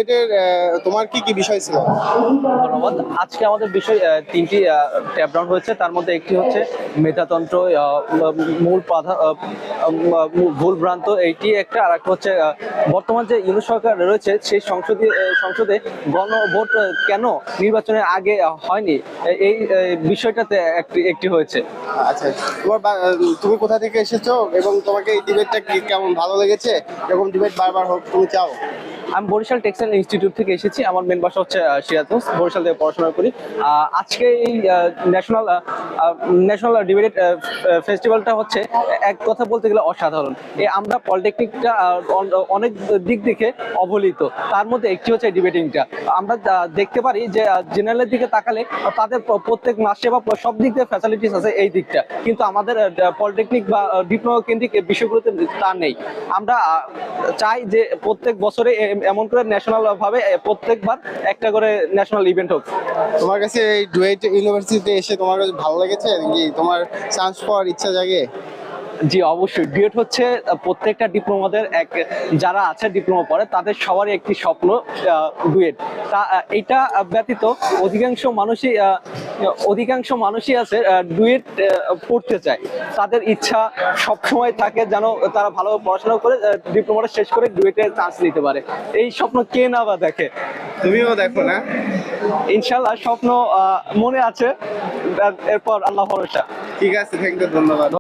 এটার তোমার কি কি বিষয় ছিল? ধন্যবাদ। আজকে আমাদের বিষয় তিনটি ট্যাব রাউন্ড হয়েছে। তার মধ্যে একটি হচ্ছে মেধাতন্ত্র, মূল ভুল ভ্রান্ত এইটি একটা, আর একটা হচ্ছে বর্তমান যে ইউনূস সরকার রয়েছে সেই সংসদে গণভোট কেন নির্বাচনের আগে হয়নি, এই বিষয়টাতে একটি হয়েছে। আচ্ছা, তুমি কোথা থেকে এসেছো এবং তোমাকে এই ডিবেটটা কেমন ভালো লেগেছে? এরকম ডিবেট বারবার হোক তুমি চাও? আমি বরিশাল টেক্সটাইল ইনস্টিটিউট থেকে এসেছি। আমার মেন বাসা হচ্ছে সিরাজগঞ্জ, বরিশাল থেকে পড়াশোনা করি। আজকে এই ন্যাশনাল ন্যাশনাল ডিবেট ফেস্টিভ্যালটা হচ্ছে এক কথা বলতে গেলে অসাধারণ। আমরা পলিটেকনিকটা অনেক দিক থেকে অবহেলিত, তার মধ্যে একটি হচ্ছে ডিবেটিংটা। আমরা দেখতে পারি যে জেনারেলের দিকে তাকালে তাদের প্রত্যেক মাসে বা সব দিক দিয়ে ফ্যাসিলিটিস আছে এই দিকটা, কিন্তু আমাদের পলিটেকনিক বা ডিপ্লোমা কেন্দ্রিক বিষয়গুলোতে তা নেই। আমরা চাই যে প্রত্যেক বছরে এমন করে ন্যাশনাল ভাবে প্রত্যেকবার একটা করে ন্যাশনাল ইভেন্ট হোক। তোমার কাছে এই ডুয়েট ইউনিভার্সিটিতে এসে তোমার কাছে ভালো লেগেছে কি? তোমার চান্স পাওয়ার ইচ্ছা জাগে? জি অবশ্যই, ডুয়েট হচ্ছে প্রত্যেকটা ডিপ্লোমাদের যারা আছে ডিপ্লোমা পড়ে তাদের সবারই একটি স্বপ্ন ডুয়েট। তা এটা ব্যতীত অধিকাংশ মানুষই আছে ডুয়েট পড়তে চায়। তাদের ইচ্ছা সবসময় থাকে যেন তারা ভালো পড়াশোনা করে ডিপ্লোমাটা শেষ করে ডুয়েটে চান্স নিতে পারে। এই স্বপ্ন কে না বা দেখে? তুমিও দেখো না? ইনশাল্লাহ স্বপ্ন মনে আছে, এরপর আল্লাহ ভরসা। ঠিক আছে, থ্যাংক ইউ, ধন্যবাদ।